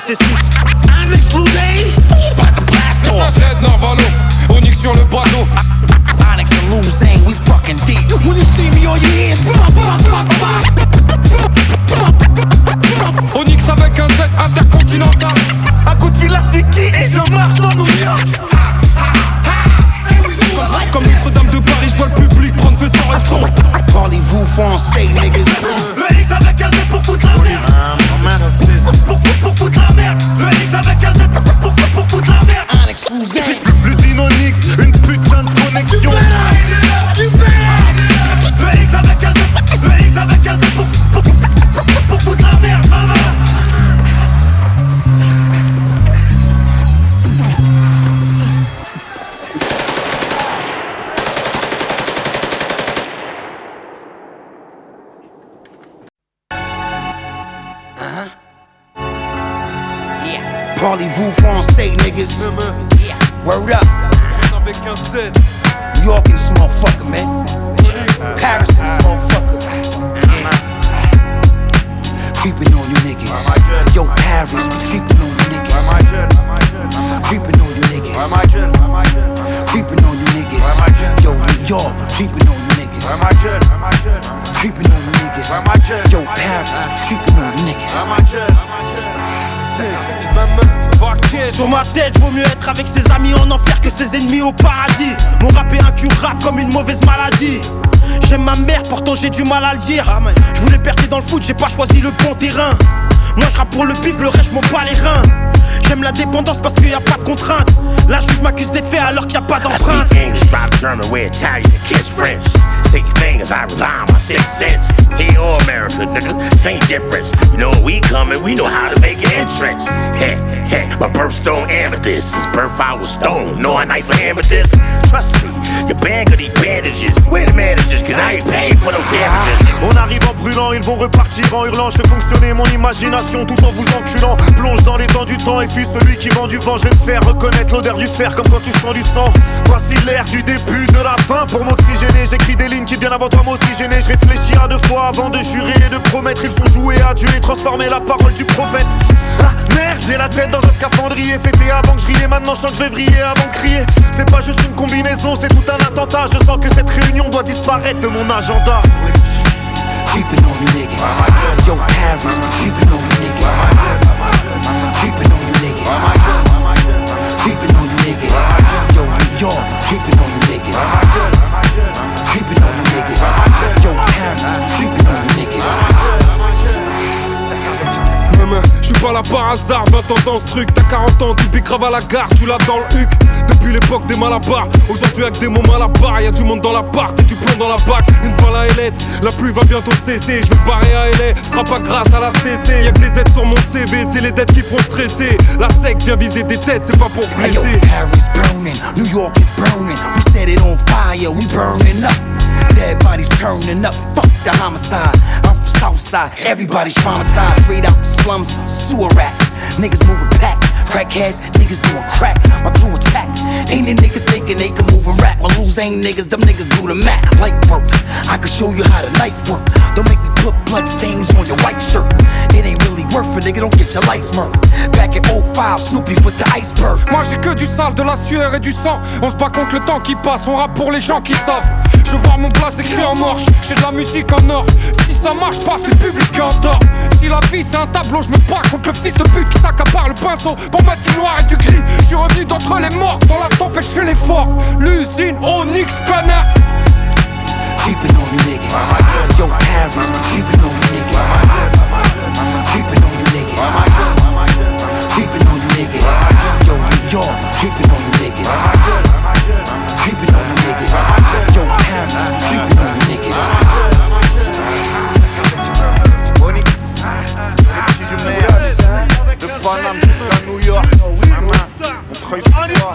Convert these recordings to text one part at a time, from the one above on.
processus. I'm exploding, about to blast off. Z Narvalo, Onyx sur le bateau. Onyx and Luzane, we fucking deep. When you see me on your hands, Onyx avec un Z intercontinental. Un coup de fil à sticky et je marche dans New York. Comme Notre-Dame de Paris, je vois le public prendre feu sans raison. Parlez-vous français, niggas. Le X avec un Z pour foutre la merde. Pour foutre la merde. Le X avec un Z pour foutre la merde. Onyx, Luzane. L'usine Onyx, une putain de connexion. Le X avec un Z, le X avec un Z pour foutre la merde, maman. Parlez-vous français, niggas. Word up. Avec un Z. New York in this motherfucker, man. Paris in this motherfucker. Creeping on you niggas. Yo, Paris, we creeping on you niggas. Creeping on you niggas. Creeping on you niggas. Yo, New York, creeping on you niggas. Creeping on you niggas. Yo, Paris, creeping on you niggas. Sur ma tête, vaut mieux être avec ses amis en enfer que ses ennemis au paradis. Mon rap est incurable comme une mauvaise maladie. J'aime ma mère, pourtant j'ai du mal à le dire. Je voulais percer dans le foot, j'ai pas choisi le bon terrain. Moi je rappe pour le pif, le reste je m'en bats les reins. J'aime la dépendance parce qu'il y a pas de contrainte. La juge m'accuse des faits alors qu'il y a pas d'empreinte. I speak English, drop German, wear Italian, and kiss French. Sticky fingers, I rely on my sixth sense. Here or America, nigga, same difference. You know when we coming, we know how to make an entrance. Heh, heh, my birthstone amethyst. His birth I was stone, know a nice amethyst. Trust me, your band got these bandages. Where the managers, cause I ain't paying for no damages. On arrive en brûlant, ils vont repartir en hurlant. Je fais fonctionner mon imagination tout en vous enculant. Plonge dans les dents du temps et fuis celui qui vend du vent. Je vais te faire reconnaître l'odeur du fer comme quand tu sens du sang. Voici l'air du début de la fin. Pour m'oxygéner, j'écris des lignes qui bien avant toi m'oxygéner. Je réfléchis à deux fois avant de jurer et de promettre. Ils sont joués à Dieu et transformer la parole du prophète. Ah merde, j'ai la tête dans un scaphandrier. C'était avant que je riais, maintenant je sens que je vais vriller avant de crier. C'est pas juste une combinaison, c'est tout un attentat. Je sens que cette réunion doit disparaître de mon agenda. Creeping on you niggas. Yo, Paris, creeping on you niggas. Creeping on you niggas. Creeping on you niggas. Yo, New York, creeping on you niggas. Creeping on you niggas. Yo, Paris, creeping on you niggas. Je suis pas là par hasard, 20 ans dans ce truc. T'as 40 ans, tu piques grave à la gare, tu l'as dans le huc. Depuis l'époque des malabars, aujourd'hui avec des mots malabars. Y'a du monde dans l'appart et du plomb dans la bac. Une balle à ailette, la pluie va bientôt cesser. Je vais me barrer à LA, ce sera pas grâce à la CC. Y'a que des aides sur mon CV, c'est les dettes qui font stresser. La sec vient viser des têtes, c'est pas pour blesser. Hey, yo, Paris burning, New York is burning. We set it on fire, we burning up. Dead bodies turning up, fuck the homicide. I'm from Southside, everybody's traumatized. Straight out the slums, sewer rats. Niggas moving pack, crackheads, niggas doing crack. My crew attack, ain't the niggas thinking they can move and rap. My lose ain't niggas, them niggas do the Mac. Light work, I can show you how the knife work. Don't make me put blood stains on your white shirt. It ain't really worth it, nigga, don't get your life murked. Back in 05, Snoopy with the iceberg. Moi j'ai que du sale, de la sueur et du sang. On se bat contre le temps qui passe, on rappe pour les gens qui savent. Je veux voir mon place écrit en marche, j'ai de la musique en or. Si ça marche pas, c'est le public qui endort. Si la vie c'est un tableau, je me bats contre le fils de pute qui s'accapare le pinceau pour mettre du noir et du gris. Je suis revenu d'entre les morts, dans la tempête je fais l'effort. L'usine Onyx connard. Creeping on you niggas. Yo, Paris, creeping on you niggas. Creeping on you niggas. Creeping on you niggas. Yo, New York, creeping on you niggas. Creeping on you niggas. Yo, Paris, creeping on you niggas. Onyx, les petits du maire. De Paname jusqu'à New York. On creuse sur toi.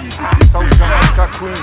South Jamaica, Queens.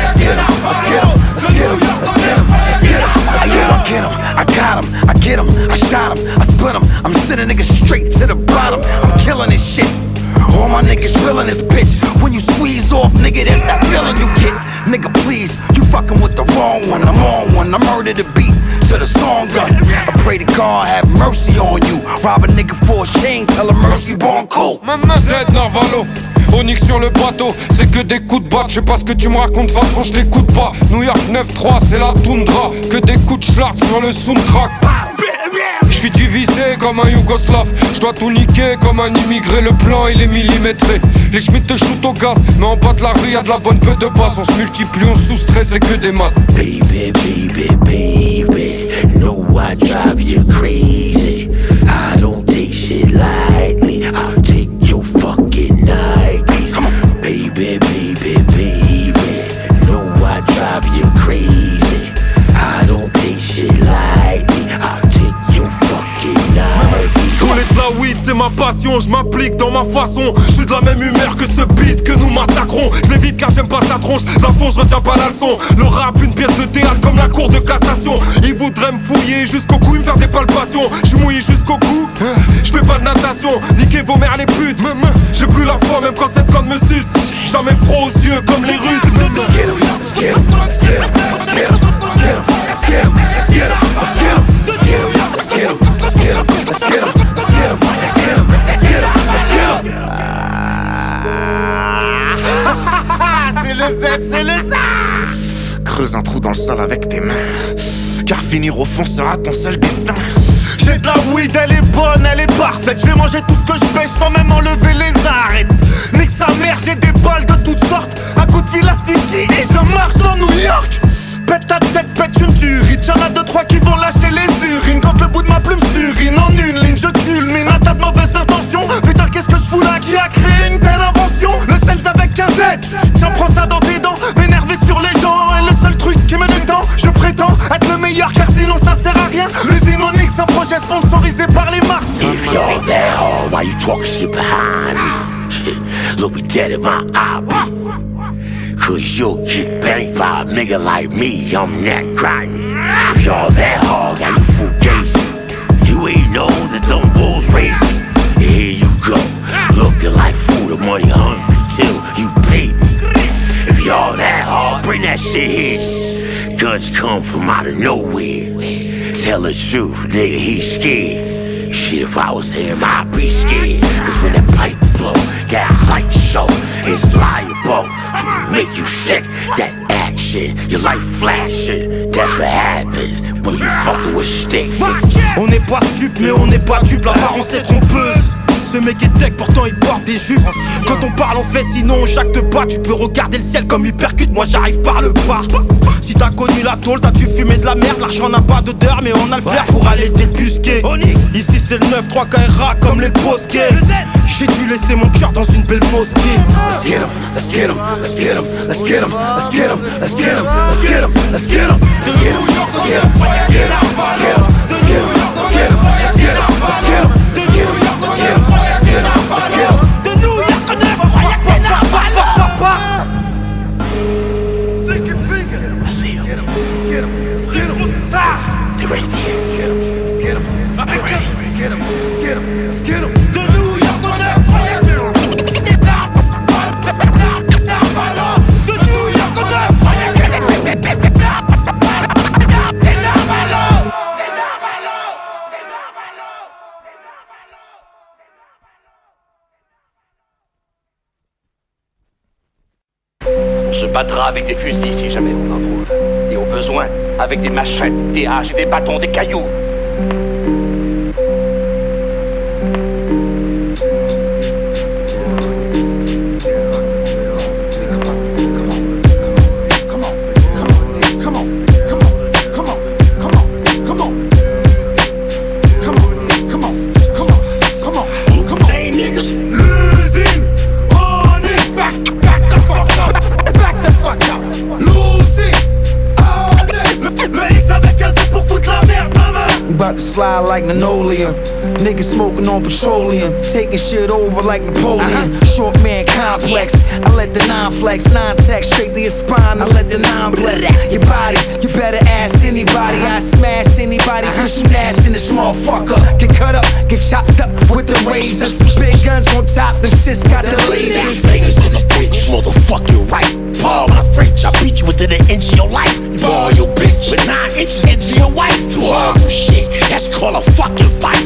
let's get him, let's get him, let's get him, let's get him, let's get him, let's get him. I get him, I got him, I get him, I shot him, I split him. I'm sending niggas straight to the bottom. I'm killing this shit. All my niggas drilling this bitch. When you squeeze off, nigga, that's that feeling you get. Nigga, please, you fucking with the wrong one. I'm on one, I murder the beat to the song done. I pray to God have mercy on you. Rob a nigga for a shame, tell him mercy born cool. Z Narvalo, Onyx sur le bateau, c'est que des coups de batte. Je sais pas ce que tu me racontes, de toute façon je t'écoute pas. New York 9-3, c'est la toundra. Que des coups de schlark sur le soundtrack. J'suis divisé comme un Yougoslave. J'dois tout niquer comme un immigré. Le plan il est millimétré. Les schmitts te shootent au gaz. Mais en bas de la rue y'a de la bonne peu de base. On se multiplie, on soustrait, c'est que des maths. Baby, baby, baby, know I drive you crazy. I don't take shit lightly. I'll take your fucking Nikes. Baby, baby, baby, know I drive you crazy. I don't take shit lightly. I'll take your fucking Nikes. Voler de la weed c'est ma passion, je m'applique dans ma façon. Je suis de la même humeur que ce beat que nous massacrons. Je l'évite car j'aime pas sa tronche, d'un fond je retiens pas la leçon. Le rap une pièce de théâtre comme la cour de cassation. Ils voudraient me fouiller jusqu'au cou, me faire des palpations. Je suis mouillé jusqu'au cou, je fais pas de natation. Niquez vos mères les putes, j'ai plus la foi même quand cette conne me suce. Jamais froid aux yeux comme les Russes. Let's get him, let's get him, let's get him, let's get him, let's get him, let's get him, let's get him, let's get him, let's get him, let's get him, let's get him, let's get him, let's get him, let's get him, let's get him, let's get him. C'est le Z, c'est le Z. Creuse un trou dans le sol avec tes mains, car finir au fond sera ton seul destin. J'ai de la weed, elle est bonne, elle est parfaite. Je vais manger tout ce que je pêche sans même enlever les arêtes. Nique sa mère, j'ai des balles de toutes sortes. Un coup de fil à Sticky et je marche dans New York. Pète ta tête, pète une turite. Y'en a 2-3 qui vont lâcher les urines quand le bout de ma plume surine. En une ligne, je culmine un tas de mauvaises intentions. Putain, qu'est-ce que je fous là? Qui a créé une telle invention? Le sens avec un Z. Tiens, prends ça dans tes dents. M'énerver sur les gens est le seul truc qui me détend. Je prétends être le meilleur car sinon ça sert à rien. L'usine Onyx, un projet sponsorisé par les Martiens. If you're that hard, why you talking shit behind me? Shit, look me dead in my eye, cause you'll get banged by a nigga like me, I'm that grimy. If you're that hard, why you fugazi? You ain't know that them bulls raised me. Here you go, looking like food or money hungry till you pay me. If y'all that hard, bring that shit here. Guns come from out of nowhere. Tell the truth, nigga, he's scared. Shit, if I was him, I'd be scared. Cause when that pipe blow, that light show is liable to make you sick. That action, your life flashing. That's what happens when you fucking with sticks. On n'est pas stup mais on n'est pas dupe, l'apparence est trompeuse. Ce mec est tech, pourtant il porte des jupes. Quand on parle on fait, sinon on jacte pas. Tu peux regarder le ciel comme il percute, moi j'arrive par le bas. Si t'as connu la tôle, t'as dû fumer de la merde. L'argent n'a pas d'odeur mais on a le flair pour aller le débusquer. Ici c'est le 9-3 KRA comme les bosquets. J'ai dû laisser mon cœur dans une belle mosquée. Let's get him, let's get him, let's get him, let's get him, let's get him, let's get him, let's get him, let's get him, let's get him, let's get him, let's get him, let's get him, let's get him, let's get him, let's get him, let's get him, let's get him, let's get him, let's get him, let's get him. De New York on never Sticky finger. I see him. Let's get him, let's get him, let's get him. They're right there. Let's get him, let's get him, let's get him, let's get him, let's get him, let's get him. De New York on never On se battra avec des fusils si jamais on en trouve. Et au besoin, avec des machettes, des haches et des bâtons, des cailloux. fly like linoleum. Niggas smoking on petroleum, taking shit over like Napoleon. Short man complex, I let the 9 flex, 9 text straight to your spine. I let the 9 bless your body. You better ask anybody. I smash anybody, cause you in this motherfucker. Get cut up, get chopped up with the razors. Big guns on top, the shit's got the lasers. Fingers to the bitch, motherfuck you right. Paul my French, I beat you within an inch of your life. You ball your bitch with 9 inches into your wife. Do horrible shit, that's called a fucking fight.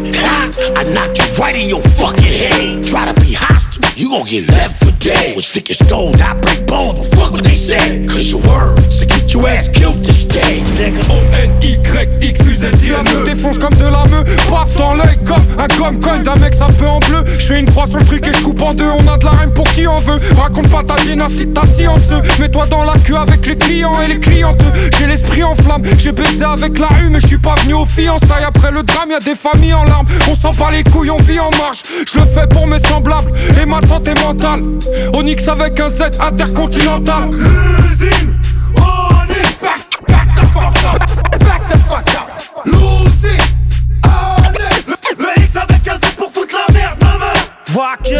I knock you right in your fucking head. Try to be hostile, you gon' get left for dead. With thick as gold, I break bones, but fuck what they said. Cause your words, so get your ass killed this day, nigga. O-N-Y-X-U-Z-I-N me défonce comme de la meuf, paf dans l'œil comme un gomme-cogne d'un mec ça peut en bleu. J'fais une croix sur le truc et j'coupe en deux. On a de la rime pour qui en veut. Raconte pas ta dynastie, ta scienceuse. Mets-toi dans la queue avec les clients et les clientes. J'ai l'esprit en flamme, j'ai baisé avec la rue mais j'suis pas venu aux fiançailles. Après le drame y'a des familles en larmes. On s'en bat les couilles, on vit en marche. Je le fais pour mes semblables et ma santé mentale. Onyx avec un Z intercontinental. L'usine, on est back the fuck up, back the fuck up. L'usine, honest. Le X avec un Z pour foutre la merde, maman.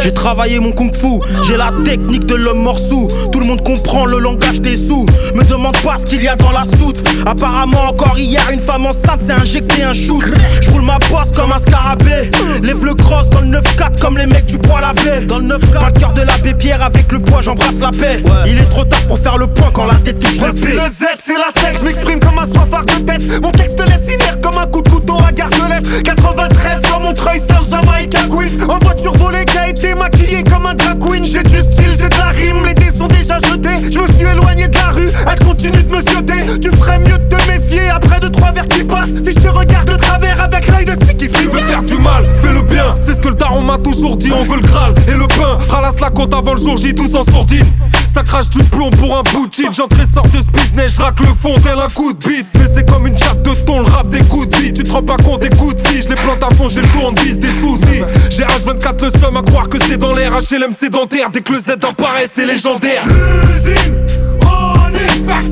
J'ai travaillé mon kung-fu, j'ai la technique de l'homme morsou. Tout le monde comprend le langage des sous. Me demande pas ce qu'il y a dans la soute. Apparemment encore hier une femme enceinte s'est injecté un shoot. J'roule ma bosse comme un scarabée. Lève le cross dans le 9-4 comme les mecs du poil à baie. Dans le 9-4, pas le cœur de l'abbé Pierre avec le poids j'embrasse la paix. Il est trop tard pour faire le point quand la tête touche le P. Le Z c'est la sec, j'm'exprime comme un soifard de test. Mon texte laisse inerte comme un coup de couteau à Gare de l'Est. 93 dans Montreuil, Saint-Jamaïcain Queens. En voiture volée qui a été maquillée comme un drag queen. J'ai du style, j'ai de la rime, les dés sont déjà jetés. Je me suis éloigné de la rue, elle continue de me zioter. Tu ferais mieux de te méfier après 2-3 verres qui passent. Si je te regarde de travers avec l'œil de sticky. Tu veux faire du mal, fais le bien. C'est ce que le daron m'a toujours dit. On veut le Graal et le pain. Ralasse la compte avant le jour J, tous en sourdine. Ça crache du plomb pour un bout de jean. J'entre sort de ce business, j'raque le fond tel un coup de bite. Mais c'est comme une chatte de thon, le rap des coups de vie. Tu te rends pas compte des coups de vie. Je les plante à fond, j'ai le tournevis des soucis. J'ai H24 le seum à croire que c'est dans l'air. HLM sédentaire, dès que le Z apparaît c'est légendaire. L'usine, on est back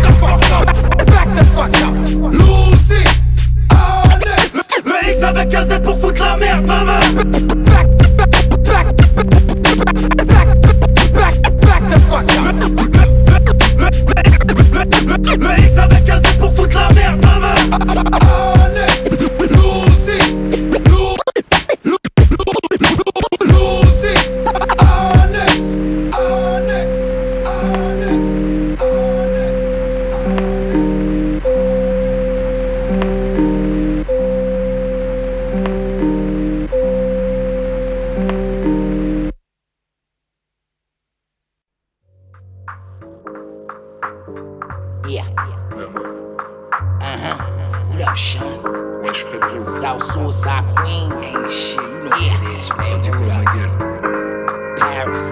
the fuck up, back the fuck up. L'usine, honest. Le X avec un Z pour foutre la merde, maman. Back the fuck up. Le X avec un Z pour foutre la merde, maman. Honest, l'usine, l'usine, honest, honest, honest. What up, Sean? Wesh frérot. South Suicide Queens. Shit, you know what it is, man. Du coup, ma gueule. Paris.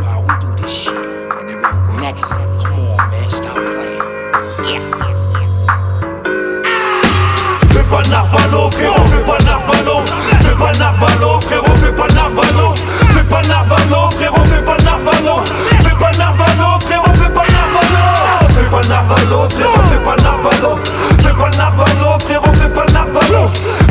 Wow, we do this shit. On y va ou quoi? Next shit. Come on, man. Stop playing. Yeah. Fais pas Narvalo, frérot, fais pas Narvalo. Fais pas Narvalo, frérot, fais pas Narvalo. Fais pas Narvalo, frérot, fais pas Narvalo. Fais pas Narvalo, frérot, fais pas Narvalo. Fais pas Narvalo, frérot, fais pas Narvalo. Fais pas Narvalo, frérot, fais pas Narvalo.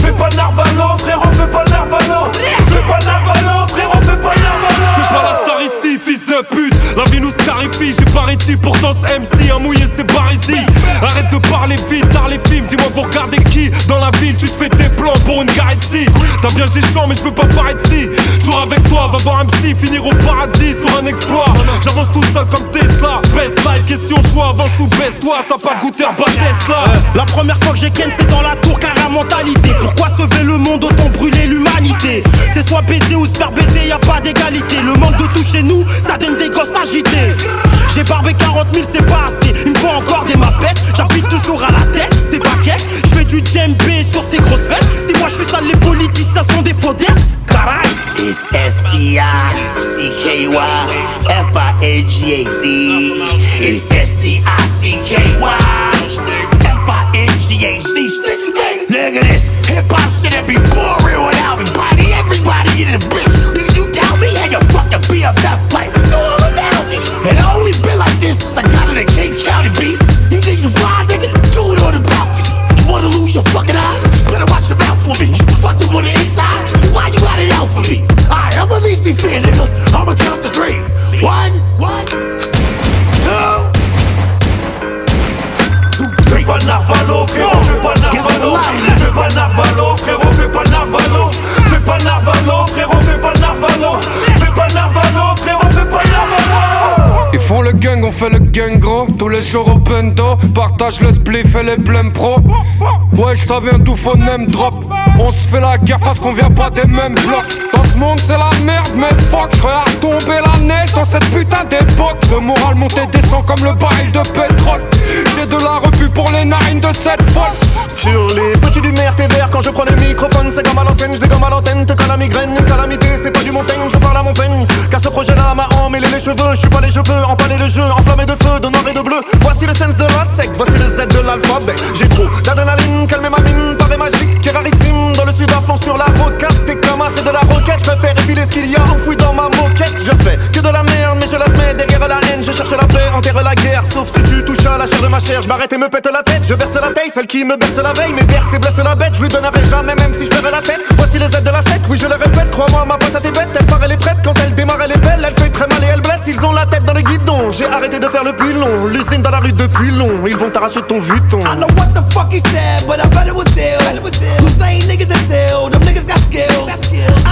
Fais pas Narvalo, frérot, fais pas Narvalo. Fais pas Narvalo, frérot, fais pas Narvalo. C'est pas la star ici, fils de pute. La vie nous scarifie, j'ai pas réti. Pourtant ce MC, un mouillé c'est Barisi. Arrête de parler vite, tard les films. Dis-moi vous regardez qui dans la ville, tu te fais tes plans pour une Garetti. T'as bien géchant mais je veux pas paraître ici. Toujours avec toi, va voir MC, finir au paradis sur un exploit. J'avance tout seul comme Tesla. Best life, question de choix, avance ou baisse-toi. T'as pas goûté à pas Tesla. La première fois que j'ai ken c'est dans la tour car la mentalité. Pourquoi sauver le monde autant brûler l'humanité? C'est soit baiser ou se faire baiser, y a pas d'égalité. Le manque de tout chez nous, ça donne des gosses agités. J'ai barbé 40 000, c'est pas assez. Une fois encore des mapesses, j'appuie toujours à la tête, c'est pas caisse. J'fais du djembé sur ces grosses fesses. Si moi j'suis sale, les politiciens sont des faux desses. Caray. It's S-T-I-C-K-Y F-I-N-G-A-Z. It's S-T-I-C-K-Y F-I-N-G-A-Z. Look at this hip-hop shit that be boring without everybody. Everybody in the bitch. Nigga, you doubt me? Hey, you fucking BFF like no one without me. And I only been like this since I got in the King County beat. You think you fly, nigga? Do it on the balcony. You wanna lose your fucking eyes? Better watch your mouth. with me. You fucked up on the inside. Why you got it out for me? Alright, I'ma at least be fair, nigga. I'ma count to 3. 1, 2. Fais pas Narvalo, frérot, fais pas Narvalo. Fais pas Narvalo, frérot, fais pas Narvalo. Fais pas Narvalo, frérot, fais pas Narvalo. Fais pas Narvalo, frérot, fais pas Narvalo. Ils font le gang, on fait le gang gros. Tous les jours au bendo, partage le spliff et les blêmes pro. Ouais, ça vient tout faux name drop. On se fait la guerre parce qu'on vient pas des mêmes blocs. Dans ce monde c'est la merde, mais fuck, je regarde tomber la neige dans cette putain d'époque. Le moral monte et descend comme le baril de pétrole. J'ai de la repu pour les narines de cette folle. Sur les petits du mer, t'es vert quand je prends le microphone. C'est comme à l'ancienne, je dégomme à l'antenne. Te cale la migraine, une calamité, c'est pas du montagne, je parle à mon peigne. Car ce projet-là m'a emmêlé les cheveux. Je suis pas les je peux empaler le jeu, enflammé de feu, de noir et de bleu. Voici le sens de la sec, voici le Z de l'alphabet. J'ai trop d'adrénaline, calmer ma mine, paraît magique et rarissime. Dans le sud à fond sur la rocade, t'es comme c'est de la roquette. Je préfère épiler ce qu'il y a enfoui dans ma moquette. Je fais que de la merde, mais je l'admets, derrière la haine, je cherche la paix, enterre la guerre. Sauf si tu touches à la chair de ma chair, je m'arrête et me pète la tête. Je verse la taille, celle qui me berce la veille. Mes vers et blesse la bête, je lui donnerai jamais, même si je perds la tête. Voici les aides de la sec, oui je le répète. Crois-moi, ma patate est bête, elle part, elle est prête. Quand elle démarre, elle est belle, elle fait très mal et elle blesse. Ils ont la tête dans le guidon, j'ai arrêté de faire le pilon. L'usine dans la rue depuis long, ils vont t'arracher ton vuitton. I know what the fuck he said, but I bet it was ill. Hussein niggas is ill, them niggas got skills.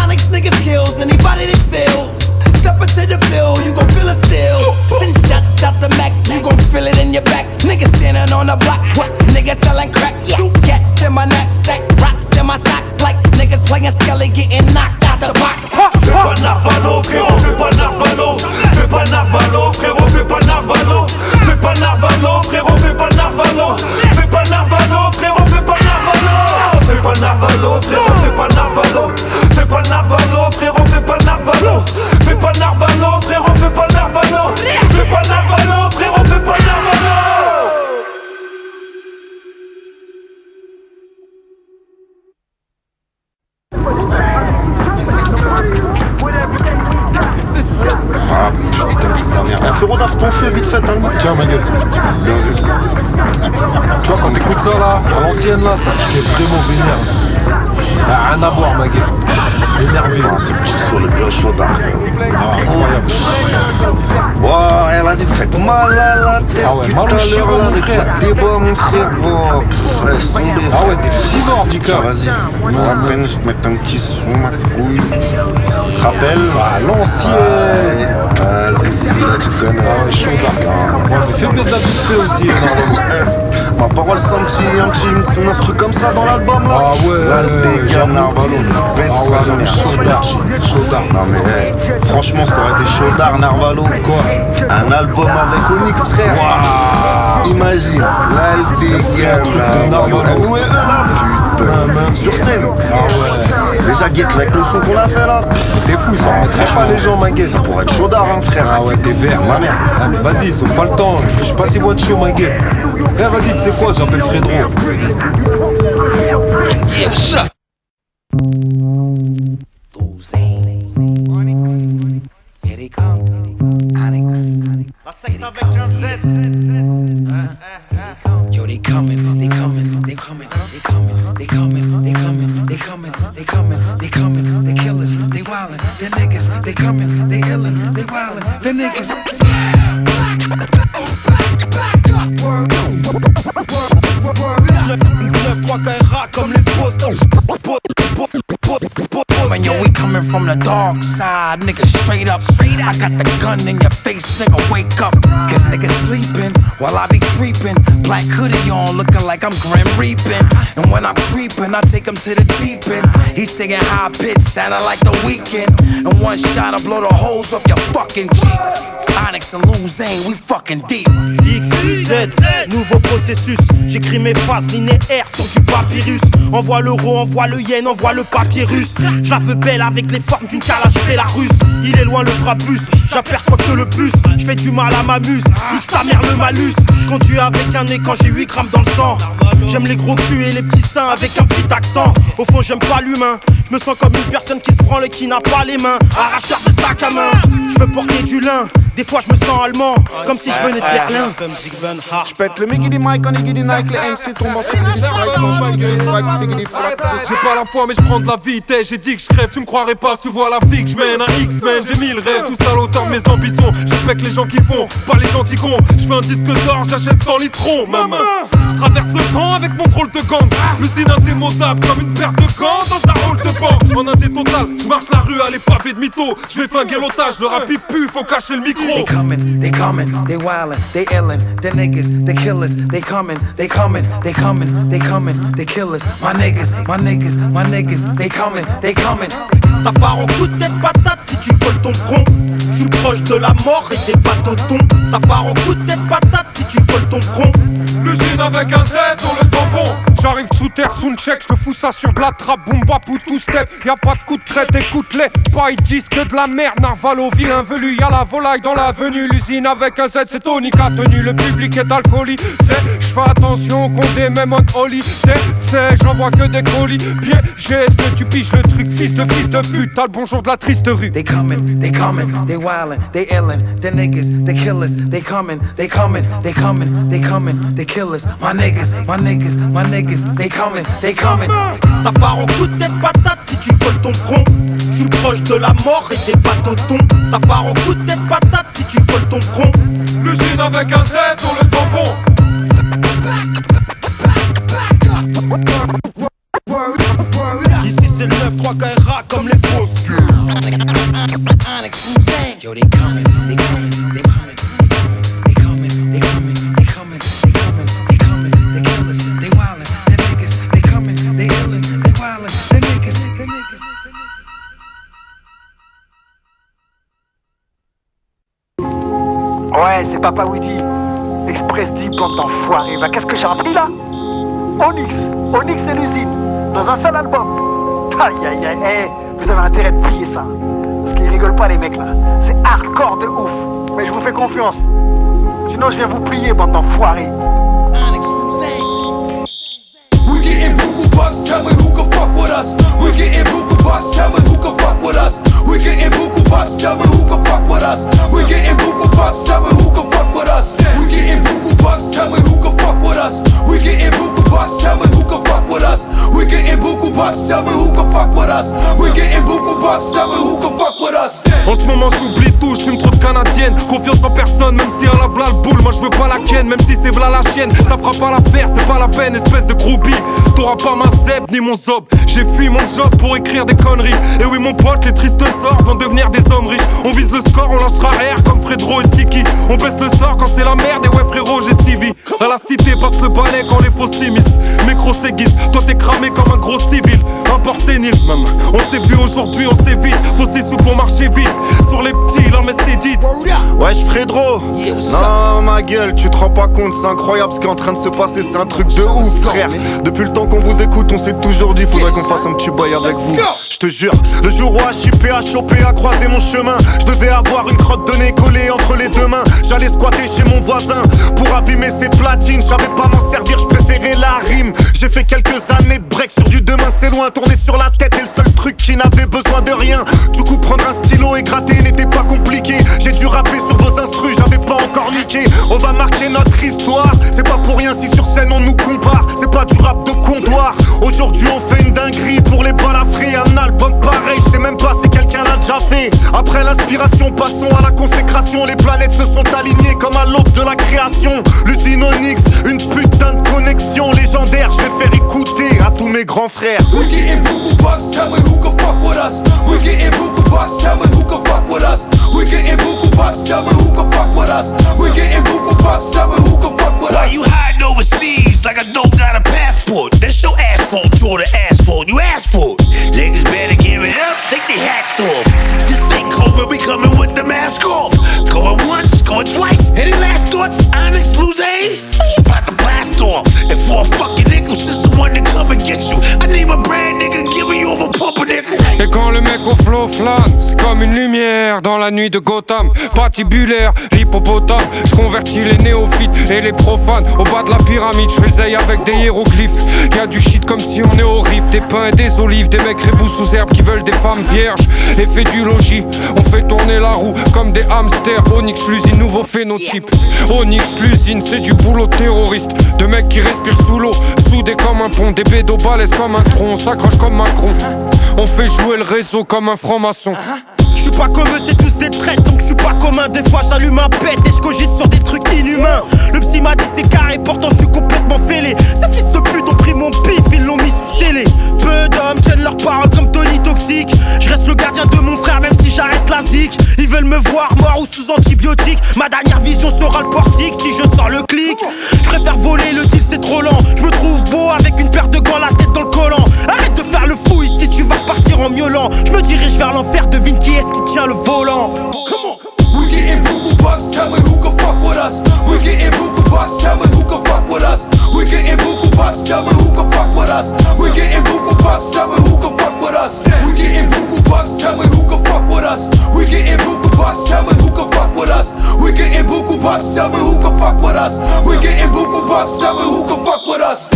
Onyx niggas kills anybody they feel. Step into the field, you gon' feel it still. Send shots out the Mac, you gon' feel it in your back. Niggas standing on the block, what? Niggas selling crack. 2 cats in my knapsack, rocks in my socks. Like niggas playing Skelly, getting knocked out the box. Fais pas Narvalo, frérot, fais pas Narvalo. Fais pas Narvalo, frérot, fais pas Narvalo. Fais pas Narvalo, frérot, fais pas Narvalo. Fais pas Narvalo, frérot, fais pas Narvalo. Fais pas Narvalo, frérot, fais pas Narvalo. Fais pas Narvalo, frérot, fais pas Narvalo. Fais pas Narvalo, frérot, fais pas Narvalo. Fais pas Narvalo, frérot, fais pas Narvalo. Ah putain de sa mère. Frérot, dave ton feu vite fait, hein. Tiens ma gueule. Bien vu. Tu vois quand t'écoutes ça là, à l'ancienne là, ça fait vraiment vénère. Rien à voir ma gueule. Énervé. Ah, ce petit son le bien chaud d'arc. Ah, incroyable. Ouais, vas-y, faites mal à la tête. Ah ouais, putain, mal au chien, l'heure, là, mon avec frère. la débat, mon frère. Oh, laisse tomber. Ah ouais, t'es petit nordique. Tiens, vas-y. À peine, je te mets un petit son, ma couille. Rappelle. Ah, l'ancienne. Vas-y, c'est celui-là, tu connais. Ah ouais, chaud d'arc. Ouais, mais fais bien de la vite fait aussi. Ma parole, c'est un petit instru comme ça dans l'album là. Ah ouais. Là, le dégât, Narvalo, baisse Ah sa ouais, mère. chaud d'arc. Non mais franchement, ça aurait été chaudard, Narvalo. Quoi? Un album avec Onyx, frère. Waouh. Imagine, là, le serait un truc de dégât. Narvalo. Nous et eux là, putain. Sur scène. Ah ouais. Déjà, guette avec le son qu'on a fait là. T'es fou, ça remettrait pas les gens ma gueule. Ça pourrait être chaudard, hein, frère. Ah ouais, t'es vert. Ma mère. Ah mais vas-y, ils ont pas le temps. Je sais pas si voient de chaud ma gueule. Eh vas-y, tu sais quoi, j'appelle Frédro. Yeah, what's up? Onyx. Here they come. Onyx. La secte avec un Z. Yo, they coming, they coming, they coming, they coming, they coming, they coming, they coming, they coming, they coming, they killers, they wildin', they niggas, they coming, they illin', they wildin', they niggas. 9-3 KRA comme les postes. Man, yo, we coming from the dark side, nigga, straight up. I got the gun in your face, nigga, wake up. Cause niggas sleeping while I be creeping. Black hoodie on, looking like I'm Grim Reaping. And when I'm creeping, I take him to the deep end. He's singing high pitch, sounding like The Weeknd. And one shot, I blow the holes off your fucking Jeep. Onyx and Luzane, we fucking deep. X, Z, nouveau processus. J'écris mes phrases linéaires sur du papyrus. Envoie l'euro, envoie le yen, envoie le papier russe. Je la veux belle avec les formes d'une calage Bélarus. Il est loin le Brabus, j'aperçois que le bus. Je fais du mal à ma muse, nique sa mère le malus. Je conduis avec un nez quand j'ai 8 grammes dans le sang. J'aime les gros culs et les petits seins avec un petit accent. Au fond j'aime pas l'humain, je me sens comme une personne qui se branle et qui n'a pas les mains. Arracheur de sac à main, je veux porter du lin. Des fois je me sens allemand, comme si je venais de Berlin. J'pète le Miggity Mike en Iggity Nike, les MC tombent en Siggity Strike, quand j'figgity frac, figgity frac. J'ai pas la foi mais je prends de la vitesse. J'ai dit que je crève, tu me croirais pas si tu vois la vie que je mène. Un X-Men, j'ai 1000 rêves, tout ça à l'auteur de mes ambitions. J'respecte les gens qui font, pas les gentils cons. J'fais un disque d'or, j'achète 100 litrons, maman. J'traverse le temps avec mon drôle de gang. L'usine indémodable comme une paire de gants dans un rôle de banque. En indé total, j'marche la rue à les pavés de mytho. J'vais flinguer l'otage, le rap il pue, faut cacher le micro. They coming, they wildin', they illin', the niggas, the killers, they coming, they coming, they coming, they coming, they killers, my niggas, they coming. Ça part en coup de tête patate si tu colles ton front. Je suis proche de la mort et t'es pas tonton. Ça part en coup de tête patate si tu colles ton front. L'usine avec un Z sur le tampon. J'arrive sous terre, sous check, je te fous ça sur de la trappe, boom bap ou tout step. Y'a pas de coup de traite, écoute-les. Pas ils disent que de la merde, narval au vilain velu. Y'a la volaille dans l'avenue, l'usine avec un Z, c'est Tony qui a tenu. Le public est alcoolique, j'fais attention qu'on des même on holy. J'envoie que des colis piégés. Est-ce que tu piges le truc, fils de pute? T'as le bonjour de la triste rue. They coming, they wildin', they illin', the niggas, the killers, they coming, they coming, the killers, my niggas, they coming. Ça part en coup de tête patate si tu colles ton front. Je suis proche de la mort et t'es pas tonton. Ça part en coup de tête patate si tu colles ton front. L'usine avec un Z sur le tampon. Ici c'est le 9-3 KRA comme les boss. Yo, they coming, they coming, they coming, they coming, they coming, they coming, they coming, they coming, they killers, they wildin', they niggas, they coming, they illin', they wildin', they niggas, they niggas. Ouais, c'est Papa Woody. Express Deep, bande d'enfoirés. Bah, qu'est-ce que j'ai appris là? Onyx et l'usine, dans un seul album. Aïe aïe aïe, hey, vous avez intérêt de plier ça. Parce qu'ils rigolent pas les mecs là. C'est hardcore de ouf. Mais je vous fais confiance. Sinon je viens vous plier, bande d'enfoirés. We getting buku bucks, tell me who can fuck with us. We getting buku bucks, tell me who can fuck with us. We getting buku bucks, tell me who can fuck with us. We getting buku bucks, tell me who can fuck with us. We getting buku bucks, tell me who can fuck with us. We getting buku bucks, tell me who can fuck with us. We getting buku bucks, tell me who can fuck with us. We getting buku bucks, tell me who can fuck with us. En ce moment j'oublie tout, j'fume trop de canadiennes. Confiance en personne, même si elle a v'là le boule. Moi je veux pas la ken, même si c'est v'là la chienne. Ça fera pas l'affaire, c'est pas la peine, espèce de groupie. T'auras pas ma zeb ni mon zob. J'ai fui mon job pour écrire des conneries. Et oui mon pote, les tristes sorts vont devenir des hommes riches. On vise le score, on lâchera R comme Fredro et Sticky. On baisse le sort quand c'est la merde. Et ouais frérot, j'ai civi. À la cité passe le balai quand les faux s'immiscent. Micro s'aiguise, toi t'es cramé comme un gros civil. Un port sénile, même. On s'est vu aujourd'hui, on s'est vite. Faut 6 sous pour marcher vite. Sur les petits, là mais c'est dit. Wesh Fredro, non ma gueule, tu te rends pas compte, c'est incroyable ce qui est en train de se passer, c'est un truc de ouf frère. Depuis le temps qu'on vous écoute, on s'est toujours dit faudrait qu'on fasse un petit bail avec vous. Je te jure, le jour où HIP a chopé, a croisé mon chemin, je devais avoir une crotte de nez collée entre les deux mains. J'allais squatter chez mon voisin pour abîmer ses platines, je savais pas m'en servir, je préférais la rime. J'ai fait quelques années de break sur du demain c'est loin, tourner sur la tête est le seul truc qui n'avait besoin de rien. Du coup prendre un stylo et gratter n'était pas compliqué. J'ai dû rapper sur vos instrus, j'avais pas encore niqué. On va marquer notre histoire, c'est pas pour rien si sur scène on nous compare. C'est pas du rap de comptoir. Aujourd'hui on fait une dinguerie pour les balafrés. Un album pareil, je sais même pas si quelqu'un l'a déjà fait. Après l'inspiration, passons à la consécration. Les planètes se sont alignées comme à l'aube de la création. L'usine Onyx, une putain de connexion légendaire. Je vais faire écouter à tous mes grands frères. We getting buku bucks, tell me who can fuck with us. We getting buku bucks, tell me who can fuck with us. We getting buku bucks, tell me who can fuck with us. We getting buku bucks, tell me who can fuck with us. Why you hiding overseas like I don't got a passport? That's your asphalt, you're the asphalt, you asked for it. Niggas better give it up, take their hats off. This ain't COVID, we coming with the mask off. Going once, going twice, any last thoughts? Onyx, Luzane? About to blast off. And for a fucking nickel, since the one to come and get you, I need my brand nigga giving you a over, pump a nigga. Et quand le mec au flow flâne, c'est comme une lumière dans la nuit de Gotham. Patibulaire, l'hippopotame. Je convertis les néophytes et les profanes au bas de la pyramide. Je fais le zeille avec des hiéroglyphes. Y'a du shit comme si on est au riff. Des pains et des olives, des mecs rébous sous herbe qui veulent des femmes vierges. Effet du logis, on fait tourner la roue comme des hamsters. Onyx l'usine, nouveau phénotype. Onyx l'usine, c'est du boulot terroriste. De mecs qui respirent sous l'eau, soudés comme un pont. Des bédos balèzes comme un tronc, on s'accroche comme Macron. On fait jouer le réseau comme un franc-maçon. Je suis pas comme eux, c'est tous des traites, donc je suis pas commun. Des fois j'allume un pet et je cogite sur des trucs inhumains. Le psy m'a dit c'est carré, pourtant je suis complètement fêlé. Ces fils de pute ont pris mon pif, ils l'ont mis sous scellé. Peu d'hommes tiennent leurs paroles comme Tony Toxic. Je reste le gardien de mon frère même si j'arrête la zik. Ils veulent me voir mort ou sous antibiotiques. Ma dernière vision sera le portique si je sors le clic. Je préfère voler, le deal c'est trop lent. Je me trouve beau avec une paire de gants, la tête dans le collant. Arrête de faire le fou ici, tu vas repartir en miaulant. Je me dirige vers l'enfer, devine qui est-ce qui tient le volant. Come on. We getting buku bucks, tell me who can fuck with us. We getting buku bucks, tell me who can fuck with us. We getting buku bucks, tell me who can fuck with us. We getting buku bucks, tell me who can fuck with us. We getting buku bucks, tell me who can fuck with us. We getting buku bucks, tell me who can fuck with us. We getting buku bucks, tell me who can fuck with us. We getting buku bucks, tell me who can fuck with us.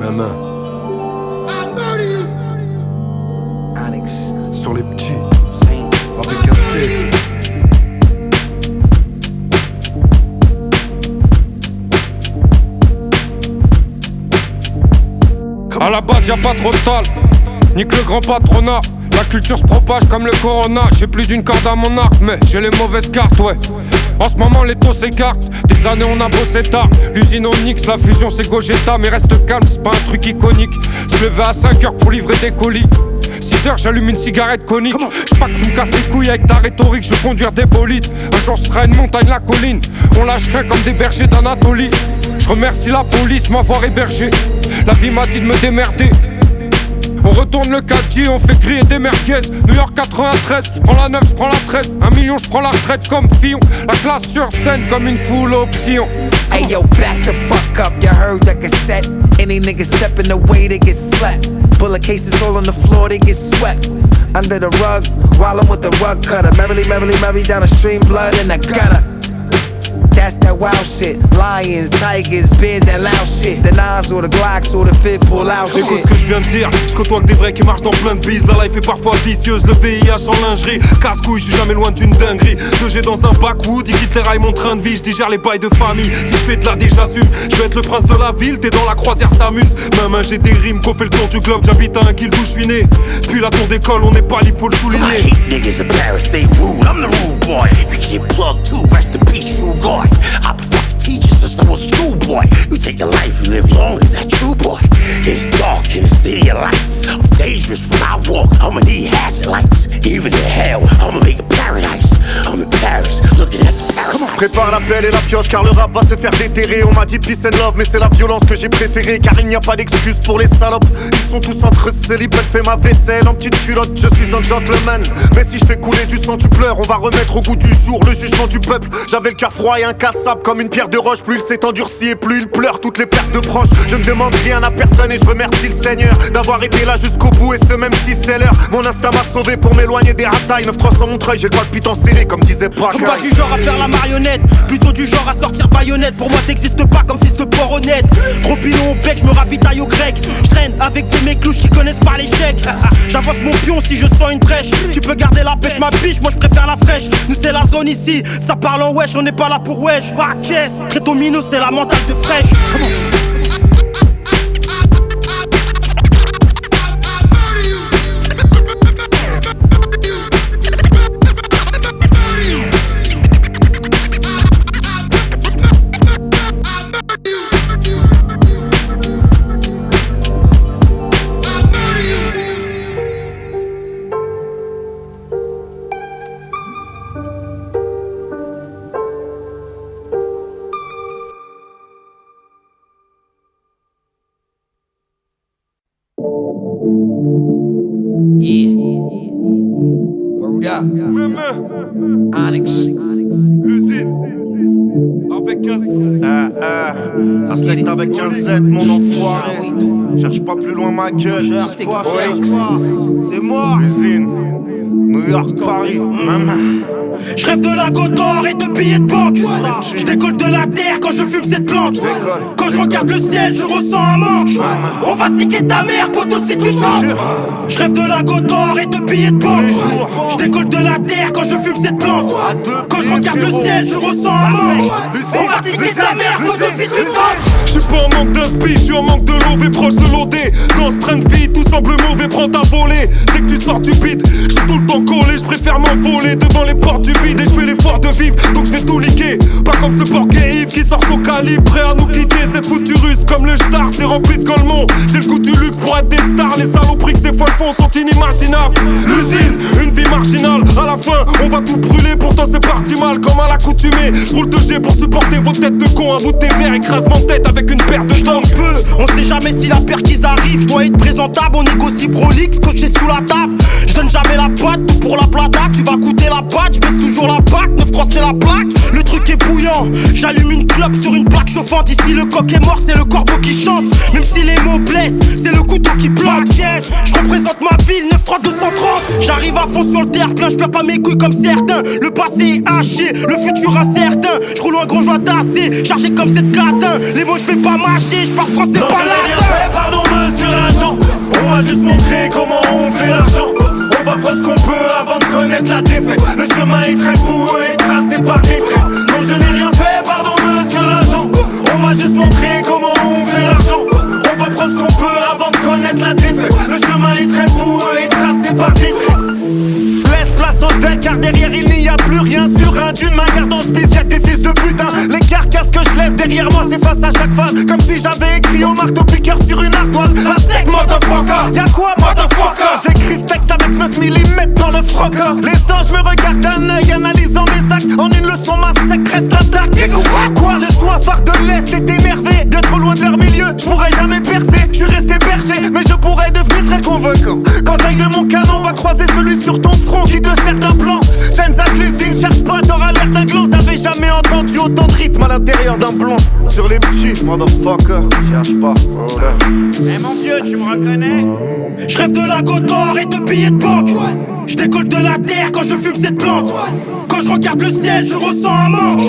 Maman. Onyx. Sur les petits. Avec un C. À la base y'a pas trop de tal, nique le grand patronat. La culture se propage comme le corona. J'ai plus d'une corde à mon arc, mais j'ai les mauvaises cartes, ouais. En ce moment les taux s'écartent. Des années on a bossé tard. L'usine Onyx, la fusion c'est Gogeta. Mais reste calme, c'est pas un truc iconique. Se lever à 5h pour livrer des colis. 6h j'allume une cigarette conique. J'pas que tu me casses les couilles avec ta rhétorique. Je veux conduire des bolides. Un jour ce sera une montagne, la colline. On lâcherait comme des bergers d'Anatolie. Je remercie la police m'avoir hébergé. La vie m'a dit de me démerder. On retourne le 4G, on fait griller des merguez. New York 93, j'prends la 9, j'prends la 13. 1 million, j'prends la retraite comme Fillon. La classe sur scène comme une full option. Hey yo, back the fuck up, you heard the cassette. Any nigga step in the way, they get slapped. Bullet cases all on the floor, they get swept. Under the rug, while I'm with the rug cutter. Merrily, merrily, merrily down the stream, blood in the gutter. That's that wild shit. Lions, tigers, bears, that loud shit. The nines or the Glocks or the fifth pull out shit. Écoute ce que je viens de dire, je côtoie que des vrais qui marchent dans plein de bises. La life est parfois vicieuse, le VIH en lingerie. Casse-couille, je suis jamais loin d'une dinguerie. 2G dans un backwood, Hitler raille mon train de vie. Je digère les bails de famille, si je fais de la j'assume. Je vais être le prince de la ville, t'es dans la croisière s'amuse. Main j'ai des rimes, qu'on fait le tour du globe. J'habite à 1 kill d'où je suis né. Puis la tour d'école, on n'est pas libre, faut le I souligner. hate niggas in Paris, they rude. I'm the rude boy. You get plugged too, rest in peace, true guard. I prefer to teach you since I was a schoolboy. You take your life, you live long, is that true, boy? It's dark in the city of lights. I'm dangerous when I walk, I'ma need hazard lights. Even in hell, I'ma make a paradise. I'm in Paris, looking at the parasite. Prépare la pelle et la pioche car le rap va se faire déterrer. On m'a dit peace and love mais c'est la violence que j'ai préférée. Car il n'y a pas d'excuse pour les salopes. Ils sont tous entre célib, elle fait ma vaisselle en petite culotte. Je suis un gentleman. Mais si je fais couler du sang tu pleures. On va remettre au goût du jour le jugement du peuple. J'avais le cœur froid et incassable comme une pierre de roche. Plus il s'est endurci et plus il pleure toutes les pertes de proches. Je ne demande rien à personne et je remercie le Seigneur d'avoir été là jusqu'au bout et ce même si c'est l'heure. Mon instinct m'a sauvé pour m'éloigner des ratailles. 9-3 sur mon treuil, j'ai le palpitant serré comme disait Braque. Je suis pas du genre à faire la marionnette, plutôt du genre à sortir baïonnette. Pour moi t'existes pas comme fils de porc honnête. Gros pilon au bec, je me ravitaille au grec. Je traîne avec des mecs louches qui connaissent pas l'échec. J'avance mon pion si je sens une brèche. Tu peux garder la pêche, ma biche, moi je préfère la fraîche. Nous c'est la zone ici, ça parle en wesh, on n'est pas là pour wesh. Va caisse, Crétomino c'est la mentale de fraîche. Yeah. Word up. Onyx. L'usine. Avec un La secte avec un Z, mon enfoiré. Cherche pas plus loin ma gueule. Cherche pas. C'est moi. L'usine, New York, Paris, maman. Je rêve de lingots d'or et de billets de banque. Je décolle de la terre quand je fume cette plante. Quand je regarde le ciel, je ressens un manque. On va te niquer ta mère, poto, si tu tentes. Je rêve de lingots d'or et de billets de banque. Je décolle de la terre quand je fume cette plante. Quand je regarde le ciel, je ressens un manque. On va te niquer ta mère, poto, si tu tentes. J'suis pas en manque d'inspi, j'suis en manque de l'OV proche de l'OD. Dans ce train de vie, tout semble mauvais, prends ta volée. Dès que tu sors du beat, j'suis tout le temps collé. J'préfère m'envoler devant les portes du vide. Et j'fais l'effort de vivre, donc j'vais tout liquer. Pas comme ce porc Yves qui sort son calibre, prêt à nous quitter. Cette foutue russe comme le star, c'est rempli de golemons. J'ai le goût du luxe pour être des stars. Les saloperies que ces folles font sont inimaginables. L'usine, une vie marginale. À la fin, on va tout brûler, pourtant c'est parti mal. Comme à l'accoutumée, j'roule 2G pour supporter vos têtes de cons. Un bout de tes verres, écrasement de tête avec une paire de jambes. On sait jamais si la perquise arrive. Je dois être présentable, on négocie prolixe, coaché sous la table. Je donne jamais la patte, tout pour la plata. Tu vas goûter la patte, je baisse toujours la bac. 9-3 c'est la plaque, le truc est bouillant. J'allume une clope sur une plaque chauffante. Ici le coq est mort, c'est le corbeau qui chante. Même si les mots blessent, c'est le couteau qui plante. Yes, je représente ma ville, 9-3 230. J'arrive à fond sur le terre-plein, je perds pas mes couilles comme certains. Le passé est haché, le futur incertain. Je roule un gros joint d'acier, chargé comme cette catin. Les mots je vais pas mâcher, je parle français Non, pas je n'ai rien latin. fait, pardon monsieur l'agent. On va juste montrer comment on fait l'argent. On va prendre ce qu'on peut avant de connaître la défaite. Le chemin est très boueux et tracé par des traits. Non, je n'ai rien fait, pardon monsieur l'agent. On va juste montrer comment on fait l'argent. On va prendre ce qu'on peut avant de connaître la défaite. Le chemin est très boueux et tracé par des traits. Laisse place aux ailes car derrière il n'y a plus rien. Sur un d'une main garde en spice, y'a des fils de putain. Les carcasses que je laisse derrière moi s'effacent à chaque phase. Comme si j'avais écrit au marteau piqueur sur une ardoise. La sec motherfucker, y'a quoi motherfucker? J'écris ce texte avec 9 mm dans le frocker. Les anges me regardent d'un œil analysant mes actes. En une leçon ma secte reste intacte. Quoi le soifard de l'Est est énervé. Bien trop loin de leur milieu, je pourrais jamais percer. Je suis resté berger, mais je pourrais devenir très convaincant. Quand l'œil de mon canon va croiser celui sur ton front qui te sert d'un plan. Senza l'usine, cherche pas, t'auras l'air d'un gland. T'avais jamais entendu autant de rythme à l'intérieur d'un blanc. Sur les petits, motherfucker, cherche pas. Eh mon vieux, tu me reconnais? Je rêve de lingots d'or et de billets de banque. Je décolle de la terre quand je fume cette plante. Quand je regarde le ciel, je ressens un manque.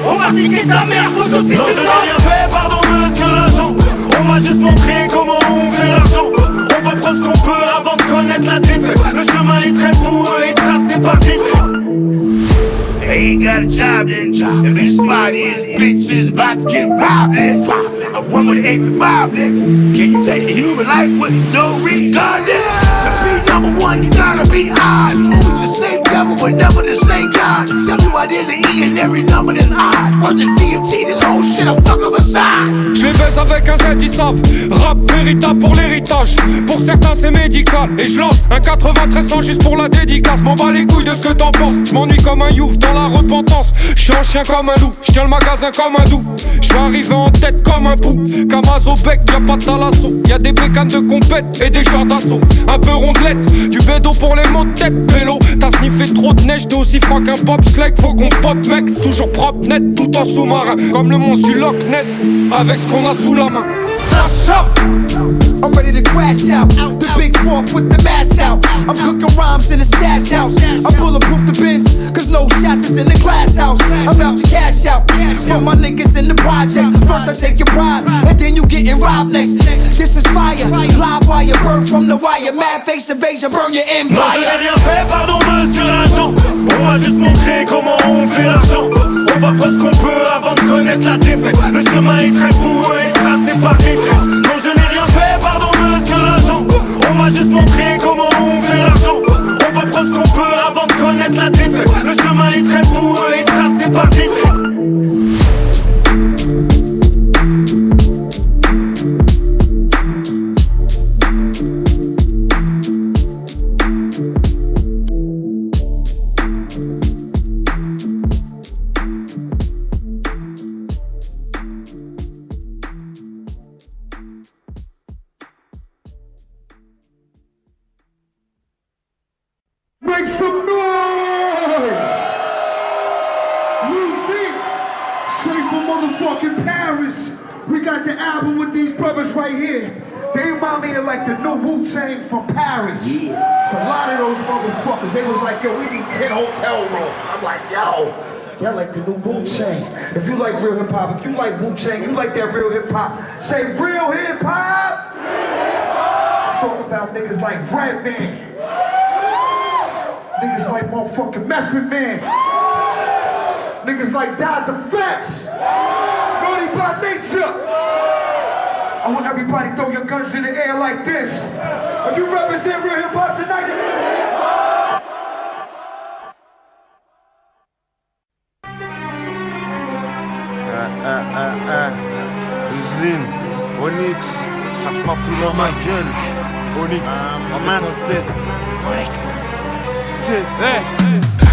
On va niquer ta mère, poto, si tu Non, je n'ai tentes. rien fait, pardon monsieur l'agent. On m'a juste montré comment on fait l'argent. On va prendre ce qu'on peut avant de connaître la défaite. Le chemin est très boueux et tracé par des traits. They ain't got a job, then. The big spot is bitches about to get robbed, then. A woman with angry mob, then. Can you take the human life with no regard, then? To be number one, you gotta be odd. Always the same devil, but never the same God. Tell me why there's an E in every number that's odd. What's the DMT, this whole shit a fuck of a side. Je les baise avec un Z, ils savent. Rap véritable pour l'héritage. Pour certains c'est médical. Et je lance un 9300 juste pour la dédicace. M'en bats les couilles de ce que t'en penses. Je m'ennuie comme un youf dans la repentance. Je suis un chien comme un loup. Je tiens le magasin comme un doux. Je vais arriver en tête comme un pou. Camazo bec, y'a pas de talasso. Y'a des bécanes de compète et des chars d'assaut. Un peu rondelette, du bédo pour les mots de tête. Vélo, t'as sniffé trop de neige. T'es aussi froid qu'un bobsleigh. Faut qu'on pop mec, c'est toujours propre net. Tout en sous-marin, comme le monstre du Loch Ness. Avec ce qu'on a sous la main. I'm ready to crash out. The big fourth with the mask out. I'm cooking rhymes in the stash house. I'm bulletproof the bins, cause no shots is in the glass house. I'm out to cash out from my niggas in the projects. First I take your pride, and then you getting robbed next. This is fire, live wire, bird from the wire. Mad face invasion, burn your Non, je n'ai empire. rien fait, pardon monsieur l'agent. On m'a juste montré comment on fait l'argent. On va prendre ce qu'on peut avant de connaître la défaite. Le chemin est très boueux et tracé par des traits. Non, je n'ai rien fait, pardon monsieur l'agent. On m'a juste montré comment on fait l'argent. On va prendre ce qu'on peut avant de connaître la défaite. Le chemin est très boueux et tracé par des traits. We got the album with these brothers right here. They remind me of like the new Wu-Tang from Paris. Yeah. So a lot of those motherfuckers, they was like, yo, we need 10 hotel rooms. I'm like, yo, y'all like the new Wu-Tang. If you like real hip-hop, if you like Wu-Tang, you like that real hip-hop, say real hip-hop. Talk about niggas like Redman. Niggas like motherfucking Method Man. Niggas like Das Effects. Naughty by Nature. I want everybody to throw your guns in the air like this. If you represent real hip hop tonight, Usine, Onyx, cherche pas plus loin ma gueule. Onyx, Onyx.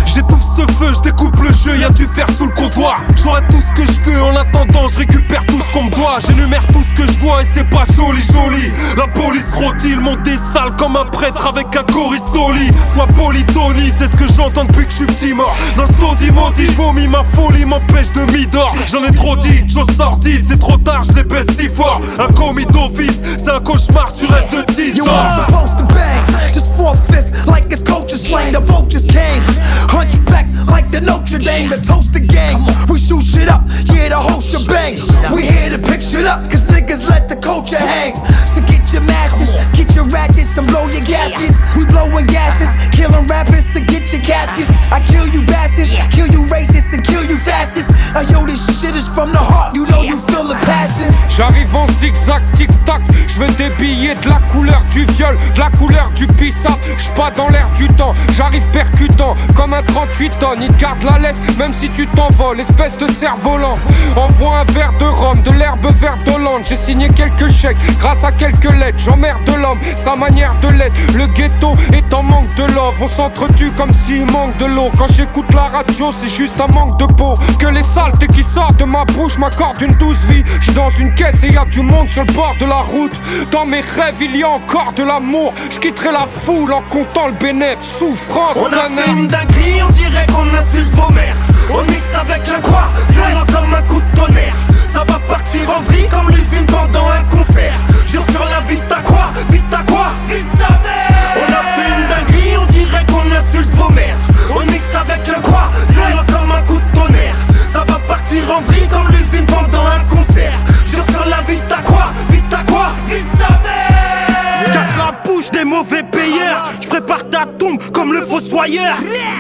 J'étouffe ce feu, je découpe le jeu, y'a du fer sous le comptoir. J'aurai tout ce que je veux, en attendant je récupère tout ce qu'on me doit. J'énumère tout ce que je vois et c'est pas joli joli. La police rôtit, le monde est sale comme un prêtre avec un choristoli. Sois poli Tony, c'est ce que j'entends depuis que je suis petit mort. Dans ce taudis maudit, je vomis, ma folie m'empêche de m'idore. J'en ai trop dit, chose sordide, c'est trop tard, je les baisse si fort. Un commis d'office, c'est un cauchemar, tu rêves de 10 You ans. weren't supposed to bang, just 4/5 like it's coach's slang. The vultures came, hunt you back like the Notre Dame, the toaster gang. We shoot shit up, yeah, the whole shebang. We here to pick shit up, cause niggas let the culture hang. So get your masses, get your ratchets and blow your gaskets. We blowing gases, killing rappers, so get your caskets. I kill you bastards, kill you racists and kill you fascists. Yo, this shit is from the heart, you know you feel the passion. J'arrive en zigzag, tic-tac, je veux des billets de la couleur du viol, de la couleur du pissap. J'suis pas dans l'air du temps, j'arrive percutant comme un 38 tonnes. Il te garde la laisse même si tu t'envoles, espèce de cerf-volant. Envoie un verre de rhum, de l'herbe verte d'Hollande. J'ai signé quelques chèques grâce à quelques lettres. J'emmerde l'homme, sa manière de l'être. Le ghetto est en manque de love. On s'entretue comme s'il manque de l'eau. Quand j'écoute la radio, c'est juste un manque de peau. Que les saletés qui sortent de ma bouche m'accordent une douce vie. J'suis dans une caisse et y'a du monde sur le bord de la route. Dans mes rêves, il y a encore de l'amour. J'quitterai la foule en comptant le bénéfice. Souffrance, on a fait une dinguerie, on dirait qu'on insulte vos mères. On mixe avec la croix, violent comme un coup de tonnerre. Ça va partir en vrille comme l'usine pendant un concert. Jure sur la vie ta quoi, vite ta quoi, vite ta mère. On a fait une dinguerie, on dirait qu'on insulte vos mères. On mixe avec la croix, violent comme un coup de tonnerre. Ça va partir en vrille comme l'usine pendant un concert. Jure sur la vie ta quoi, vite ta quoi, vite ta mère. Casse la bouche des mauvais payeurs. Je prépare ta tombe comme le fossoyeur.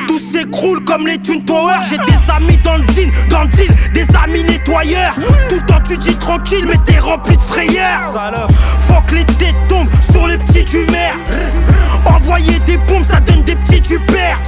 Tout s'écroule comme les Twin Power. J'ai des amis dans le deal, des amis nettoyeurs. Tout le temps tu dis tranquille mais t'es rempli de frayeurs. Faut que les têtes tombent sur les petits du maire. Envoyer des bombes ça donne des petits du père.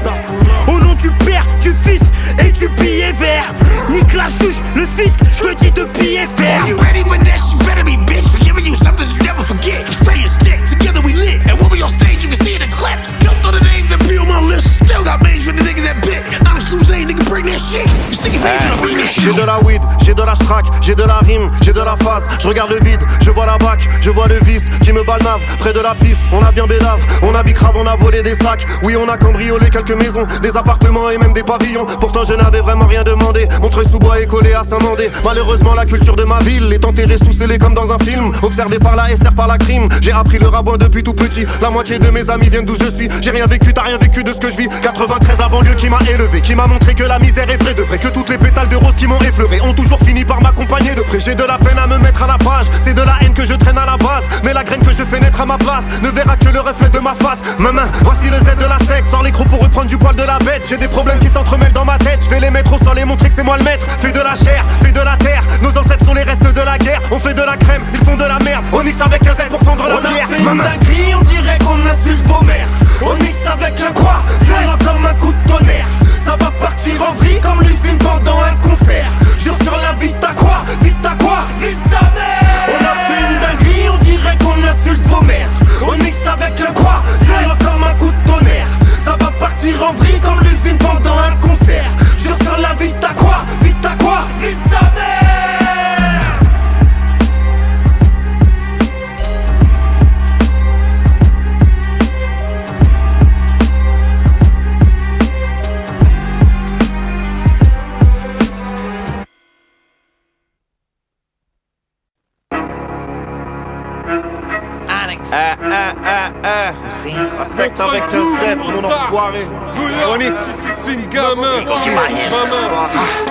Au nom du père, du fils et du billet vert. Nique la juge, le fisc, je te dis de billets verts. Are you ready for this? You better be bitch. For giving you something you never forget. Ready to stick, together we lit. And when we on stage you can see it in the clip. Killed all the names that be on my list. Still got names for the niggas that bit. Honest Suzanne, nigga bring that shit. You sticky face on me, this J'ai de la weed, j'ai de la strack, j'ai de la rime, j'ai de la phase. Je regarde le vide, je vois la bac, je vois le vice qui me balnave près de la piste. On a bien bédave, on a bicrave, on a volé des sacs. Oui, on a cambriolé quelques maisons, des appartements et même des pavillons. Pourtant je n'avais vraiment rien demandé. Mon treuil sous bois est collé à Saint-Mandé. Malheureusement la culture de ma ville est enterrée sous scellé comme dans un film. Observé par la SR, par la crime. J'ai appris le rabot depuis tout petit. La moitié de mes amis viennent d'où je suis. J'ai rien vécu, t'as rien vécu de ce que je vis. 93 la banlieue qui m'a élevé, qui m'a montré que la misère est vraie de vrai. Que toutes les pétales de rose qui m'ont effleuré ont toujours fini par m'accompagner de près. J'ai de la peine à me mettre à la page. C'est de la haine que je traîne à la base. Mais la graine que je fais naître à ma place ne verra que le reflet de ma face. Ma main, voici le Z de la secte. Sans l'écrou pour reprendre du poil de la bête. J'ai des problèmes qui s'entremêlent dans ma tête. Je vais les mettre au sol et montrer que c'est moi le maître. Fais de la chair, fais de la terre. Nos ancêtres sont les restes de la guerre. On fait de la crème, ils font de la merde. On mixe avec un Z pour fendre la bière. On a fait une dinguerie, on dirait qu'on insulte vos mères. On mixe avec la croix, violent comme un coup de tonnerre. Ça va partir en vrille comme l'usine pendant un concert. Jure sur la vie ta quoi, vite ta quoi, vite ta mère. On a fait une dinguerie, on dirait qu'on insulte vos mères. On mixe avec la croix, violent comme un coup de tonnerre. Ça va partir en vrille comme l'usine pendant un concert. Jure sur la vie ta quoi, vite ta quoi, vite ta mère. La secte avec un Z, mon enfoiré. Onyx, gamin,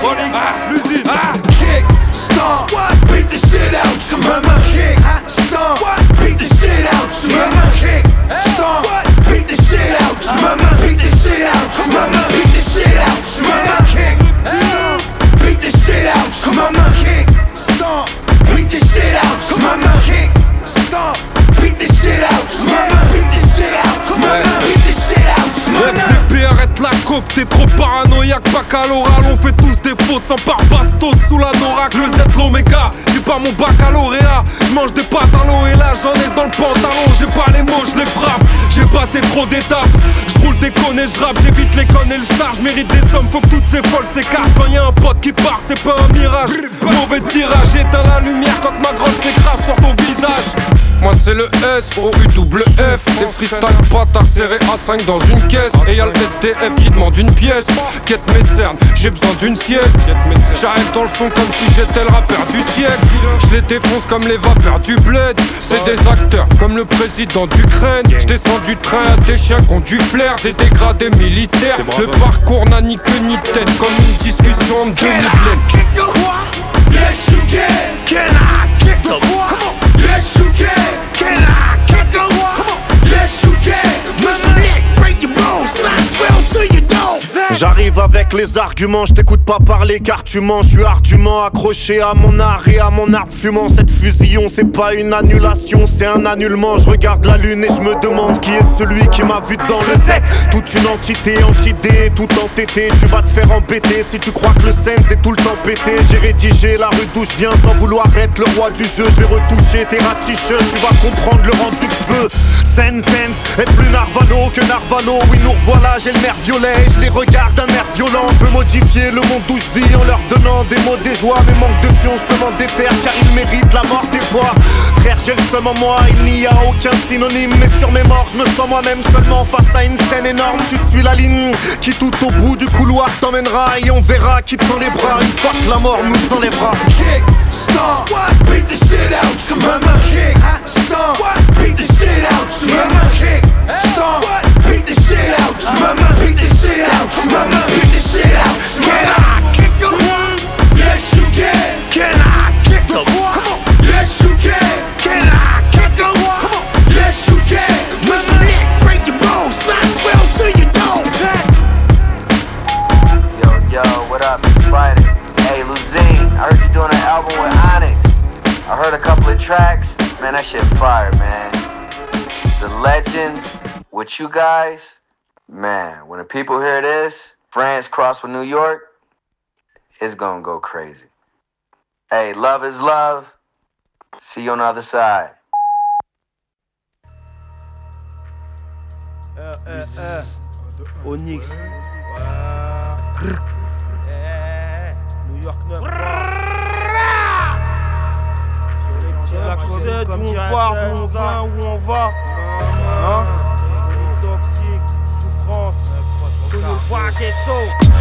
Onyx, l'usine. Kick, stomp, beat the shit out your mama. Kick, stomp, beat the shit out your mama. Kick, stomp, beat the shit out your mama. Beat the shit out your mama. Beat the shit out your mama. Kick, stomp, beat the shit out your mama. Kick, stomp, beat the shit out your mama. Kick, stomp, beat the shit out your mama. Beat the shit out your mama. Beat the shit out your mama. FDP, arrête la coke, t'es trop paranoïaque, baccalauréat, on fait tous des fautes sans part bastos sous la norac, le Z l'oméga, j'ai pas mon baccalauréat, j'mange des pâtes à l'eau et là j'en ai dans le pantalon, j'ai pas les mots, je les frappe, j'ai passé trop d'étapes, j'roule des connes et j'rappe, j'évite les connes et le star, j'mérite des sommes, faut que toutes ces folles s'écartent, quand y'a un pote qui part, c'est pas un mirage, mauvais tirage, éteins la lumière quand ma grosse s'écrase sur ton visage. Moi c'est le S-O-U-F, des freestyle bâtards serrés à 5 dans une caisse. Et y'a le SDF qui demande une pièce. Quête mes cernes, j'ai besoin d'une sieste. J'arrive dans le son comme si j'étais le rappeur du siècle. Je les défonce comme les vapeurs du bled. C'est des acteurs comme le président d'Ukraine. J'descends du train à des chiens qui ont du flair. Des dégradés militaires. Le parcours n'a ni queue ni tête. Comme une discussion de demi-plaine. Yes you can. Can I kick the what? Yes you can. Can I kick the what? Yes you can. Twist your neck, break your bones, slide 12 to your dome. J'arrive avec les arguments, je t'écoute pas parler car tu mens. Je suis ardument accroché à mon art et à mon arbre fumant. Cette fusillon c'est pas une annulation, c'est un annulement. Je regarde la lune et je me demande qui est celui qui m'a vu dans le Z. Toute une entité, anti-dé, tout entêté. Tu vas te faire embêter si tu crois que le scène c'est tout le temps pété. J'ai rédigé la rue d'où je viens sans vouloir être le roi du jeu. Je vais retoucher tes raticheux, tu vas comprendre le rendu que je veux. Sentence est plus Narvano que Narvano. Oui nous revoilà, j'ai le nerf violet, je les regarde d'un air violent. Je veux modifier le monde où je vis en leur donnant des mots, des joies. Mais manque de fion, je peux m'en défaire car ils méritent la mort des fois. Frère j'ai le seum en moi, il n'y a aucun synonyme. Mais sur mes morts je me sens moi-même seulement face à une scène énorme. Tu suis la ligne qui tout au bout du couloir t'emmènera. Et on verra qui tend les bras une fois que la mort nous enlèvera. Kick, stomp, beat the shit out your mama. Kick, stomp, beat the shit out your mama. Kick, stomp, beat the shit out your mama. Beat the shit out your mama. Beat the shit out your mama. Can I kick the one? Yes you can. Can I kick the one? Yes you can. Can I kick the one? Yes you can. Twist your neck, break your bones, slide 12 to your dome. Yo, what up, it's Spider? Hey, Luzine, I heard you doing an album with Onyx. I heard a couple of tracks. Man, that shit fire, man. The Legends with you guys. Man, when the people hear this, France crossed with New York, it's gonna go crazy. Hey, love is love. See you on the other side. Onyx. New York 9. Sur d'où on part, d'où on vient, où on va. Hein? Toxique, souffrance.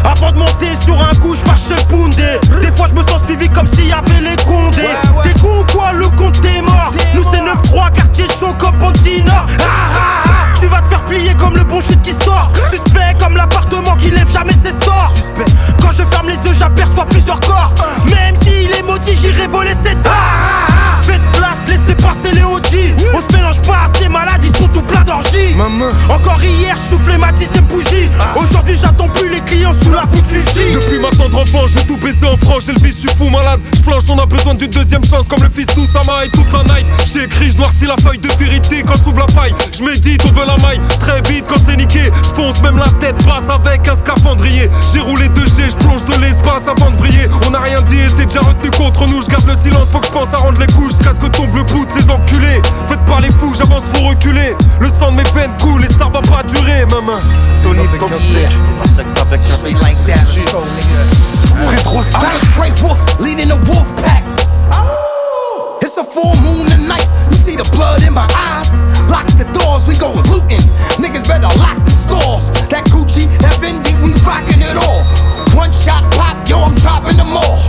Avant de monter sur un coup, je marchais le Poundé. Des fois je me sens suivi comme s'il y avait les Condés. T'es con ou quoi, le compte est mort. Nous c'est 9-3, quartier chaud comme Pontina. Tu vas te faire plier comme le bon shit qui sort. Suspect comme l'appartement qui lève jamais ses stores. Suspect, quand je ferme les yeux j'aperçois plusieurs corps. Même s'il est maudit j'irai voler ses dents. Faites place, laissez passer les OG. On se mélange pas à ces malades, ils sont tout pleins d'orgies. Encore hier je soufflais ma 10ème bougie. Aujourd'hui j'attends plus les clients sous la voûte du J. Depuis ma tendre enfance, je vais tout baiser en France. J'ai le vice, je suis fou malade. Je flanche, on a besoin d'une deuxième chance. Comme le fils d'Oussama et toute la night. J'ai écrit, je noircis la feuille de vérité. Quand s'ouvre la faille, je médite, on veut la maille. Très vite quand c'est niqué, je fonce même la tête basse avec un scaphandrier. J'ai roulé 2G, je plonge de l'espace avant de vriller. On a rien dit et c'est déjà retenu contre nous. Je garde le silence, faut que je pense à rendre les couches. Jusqu'à ce que tombe le bout de ces enculés. Faites pas les fous, j'avance, faut reculer. Le sang de mes veines coule et ça va pas durer, maman. Sonic Toxic, la secte avec un Straight like that, let's go, nigga. I'm a Grey Wolf, leading the wolf pack. Oh, it's a full moon tonight. You see the blood in my eyes. Lock the doors, we going looting. Niggas better lock the stores. That Gucci, that Fendi, we rocking it all. One shot pop, yo, I'm dropping them all.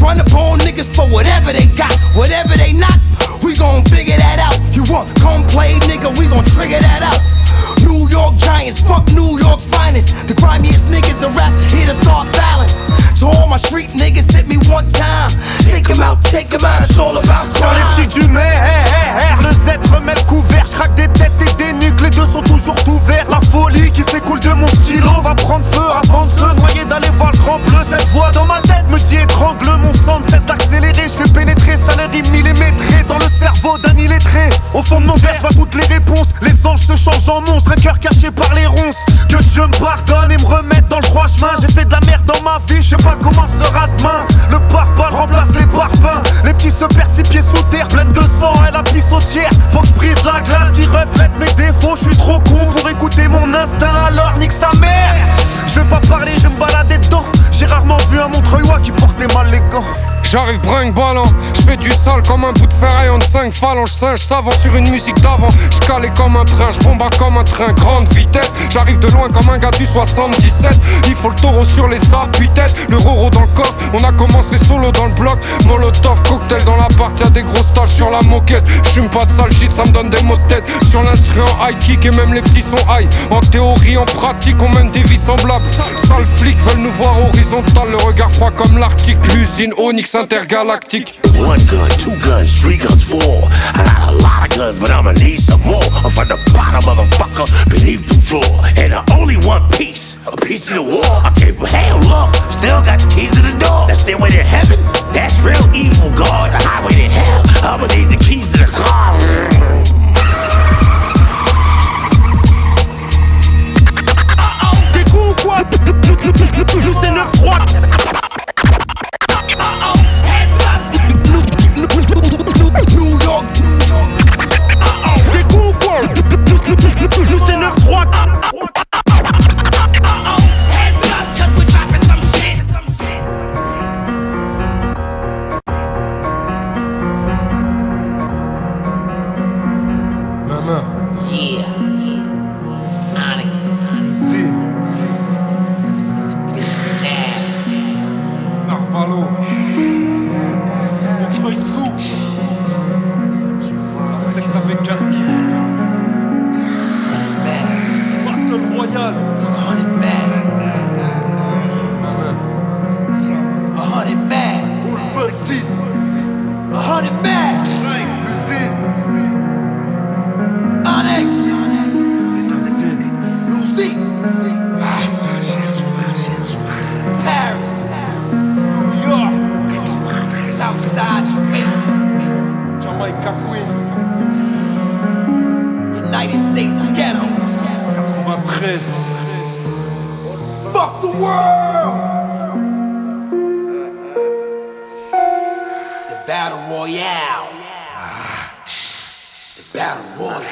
Run up on niggas for whatever they got, whatever they not. We gon' figure that out. You want gon' play, nigga, we gon' change en monstre, un cœur caché par les ronces. Que Dieu me pardonne et me remette dans le droit chemin. J'ai fait de la merde dans ma vie, je sais pas comment sera demain. Le pare-balles remplace les parpaings. Les petits se perdent 6 pieds sous terre, pleine de sang et la pissotière. Faut que je brise la glace qui reflète mes défauts. Je suis trop con pour écouter mon instinct, alors nique sa mère. Je vais pas parler, je vais me balader dedans. J'ai rarement vu un Montreuillois qui portait mal les gants. J'arrive brinque-ballant, j'fais du sale comme un bout de ferraille en 5 phalanges, singe savant sur une musique d'avant. J'calais comme un train, j'bomba comme un train, grande vitesse. J'arrive de loin comme un gars du 77. Il faut le taureau sur les appuis-têtes, le roro dans le coffre. On a commencé solo dans le bloc, molotov, cocktail dans l'appart. Y'a des grosses taches sur la moquette. J'fume pas de sale shit, ça me donne des maux de tête. Sur l'instru en high kick et même les petits sont high. En théorie, en pratique, on mène des vies semblables. Sales flics veulent nous voir horizontal, le regard froid comme l'Arctique. L'usine Onyx intergalactique. 1 gun, 2 guns, 3 guns, 4. I got a lot of guns, but I'ma need some more. I'm from the bottom, motherfucker, beneath the floor. And I only want peace, a piece of the wall. I came from hell, look, still got the keys to the door. That's the way to heaven, that's real evil, God. The highway to hell, I'ma need the keys to the car. T'es con ou quoi? Nous c'est 9-3. New York. T'es con ou quoi? Nous c'est 9-3. Maman. Yeah. Onyx. Zim. Fish Narvalo. Montreuil sous. La secte avec un X. Battle Royale. 26. 100 man. L'usine. Onyx. Zim. Lucy. Paris. New York. Southside Jamaica. Jamaica Queens. United States Ghetto. 93. Fuck the world. The Battle Royale. The Battle Royale.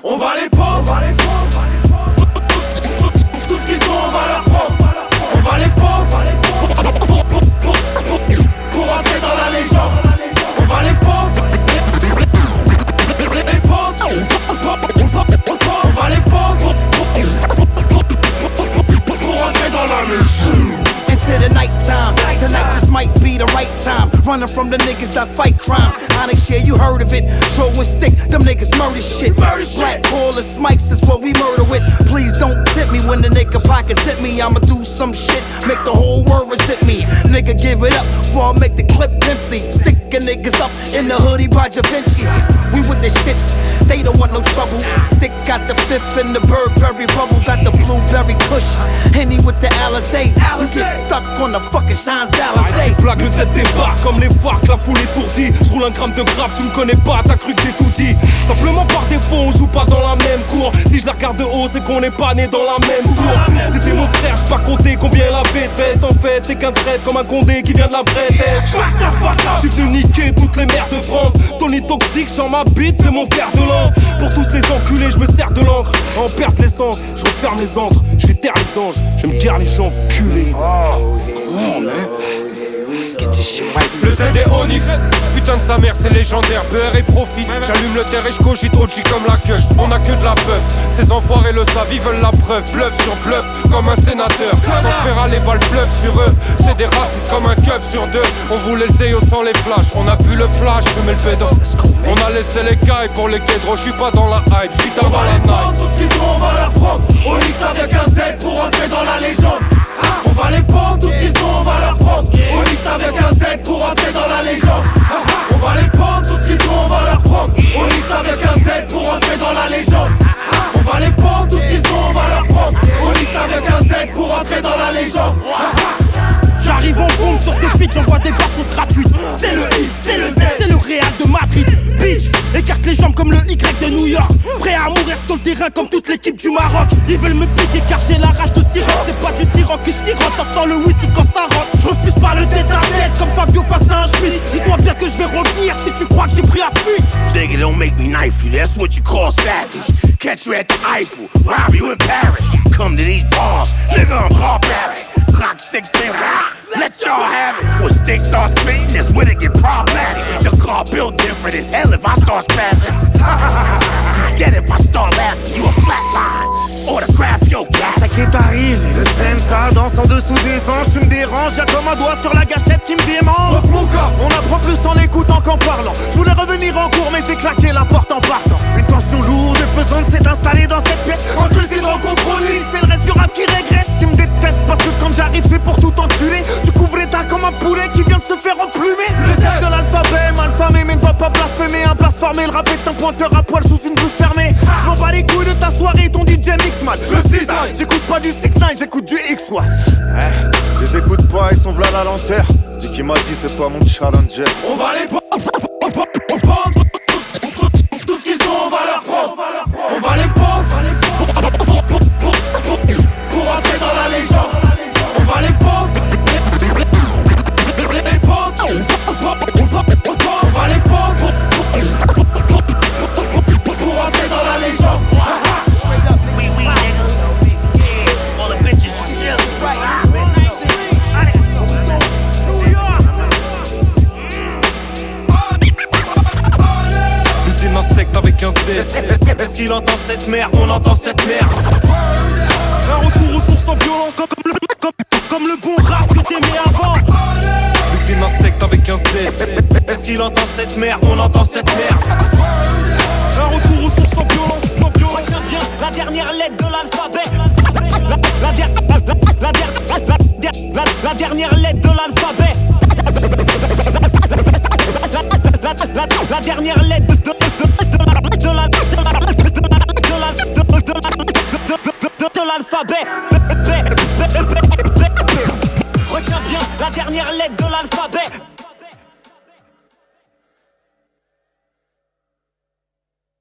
On va les prendre. Tout ce qu'ils ont, on va leur prendre. On va les prendre. Pour entrer dans la légende. On va les prendre. On va les prendre. Pour entrer dans la légende. Into the nighttime. Tonight just might be the right time. Running from the niggas that fight crime. Onyx, yeah, you heard of it. Throw and stick, them niggas murder shit. Black Paulus Smikes is what we murder with. Please don't tip me when the nigga pockets hit me. I'ma do some shit, make the whole world resent me. Nigga, give it up before I make the clip empty. Sticking niggas up in the hoodie by Da Vinci. We with the shits, they don't want no trouble. Stick got the fifth in the Burberry bubble. Got the blueberry kush, Henny with the Alizé. We get stuck on the fucking Champs-Élysées. Blague, le Z débarque comme les farcs, la foule étourdie. J'roule un gramme de grappe, tu me connais pas, t'as cru que j'ai tout dit. Simplement par défaut, on joue pas dans la même cour. Si je la regarde de haut, c'est qu'on n'est pas né dans la même tour. C'était mon frère, j'pas compté combien il avait de veste. En fait, t'es qu'un traître comme un condé qui vient de la Bretèche. J'suis venu niquer toutes les mères de France. Tony toxique, j'en ma bite, c'est mon fer de lance. Pour tous les enculés, j'me sers de l'encre. En perte l'essence, j'referme les antres. J'fais taire les anges, je me garde les jambes culés. Le Z est Onyx, putain de sa mère c'est légendaire. Beurre et profit, j'allume le terre et j'cogite OG comme la queue. On a que de la puff, ces enfoirés le savent, ils veulent la preuve. Bluff sur bluff, comme un sénateur. Quand j'verrai les balles bluff sur eux, c'est des racistes comme un keuf sur deux. On voulait le zéo sans les flashs, on a pu le flash, fumer le pédo. On a laissé les cailles pour les guédros, j'suis pas dans la hype, j'suis dans la night. Tout ce qu'ils ont, on va leur prendre. Onyx avec un Z pour entrer dans la légende. On va les prendre, tout ce qu'ils ont, on va leur prendre. Onyx avec un Z pour entrer dans la légende. On va les prendre, tout ce qu'ils ont, on va leur prendre. Onyx avec un Z pour entrer dans la légende. On va les prendre, tout ce qu'ils ont, on va leur prendre. Onyx avec un Z pour entrer dans la légende. J'arrive j'envoie des bastos gratuites. C'est le I, c'est le Z, c'est le Real de Madrid. Bitch, écarte les jambes comme le Y de New York. Prêt à mourir sur le terrain comme toute l'équipe du Maroc. Ils veulent me piquer car j'ai la rage de Siroc. C'est pas du Siroc qui sirote, ça sent le whisky quand ça rentre. Je refuse pas le tête à tête comme Fabio face à un Schmitt. Dis-toi bien que je vais revenir si tu crois que j'ai pris la fuite. Nigga, don't make me knife you, that's what you call savage. Catch you at the Eiffel, rob you in Paris. Come to these bars, nigga, I'm barbaric. Glock 16, let y'all have it. When sticks start spitting, that's when it get problematic. The car built different as hell if I start spazzing. Get if I start laughing, you a flatline. Autograph your gas. Ça qui t'arrive, le scène ça danse en dessous des anges. Tu me déranges, y'a comme un doigt sur la gâchette qui me démange. Mon gars, on apprend plus en écoutant qu'en parlant. Je voulais revenir en cours mais j'ai claqué la porte en partant. Une tension lourde et pesante s'est installée dans cette pièce. Entre les hydros compromis, c'est le reste du rap qui régresse. Ils me détestent parce que quand j'arrive c'est pour tout enculer. Tu couvres l'état comme un poulet qui vient de se faire emplumer. Le Z de l'alphabet, malfamé mais ne va pas blasphémer. Un blasphémé, le rap est un pointeur à poil sous une bouche fermée. Je m'en bats les couilles de ta soirée, ton DJ mix man. Je le 6-9, j'écoute pas du 6-9, j'écoute du X-Wa. Je les écoute pas, ils sont v'là la lenteur. Dis qui m'a dit c'est toi mon challenger. On va les prendre, tout ce qu'ils ont, on va leur prendre. On va les prendre pour entrer dans la légende. On va les prendre, on va les prendre pour entrer dans la légende. We nigga. Yeah, all the bitches you chill. Usine insecte avec un Z. Est-ce qu'il entend cette merde? On entend cette merde. Un retour aux sources en violence comme le bon rap que t'aimais avant. Usine insecte avec un Z. Est-ce qu'il entend cette merde? On entend cette merde. Un retour aux sources en violence. Retiens bien la dernière lettre de l'alphabet. La dernière lettre de l'alphabet. La dernière lettre de l'alphabet. Retiens bien la dernière lettre de l'alphabet.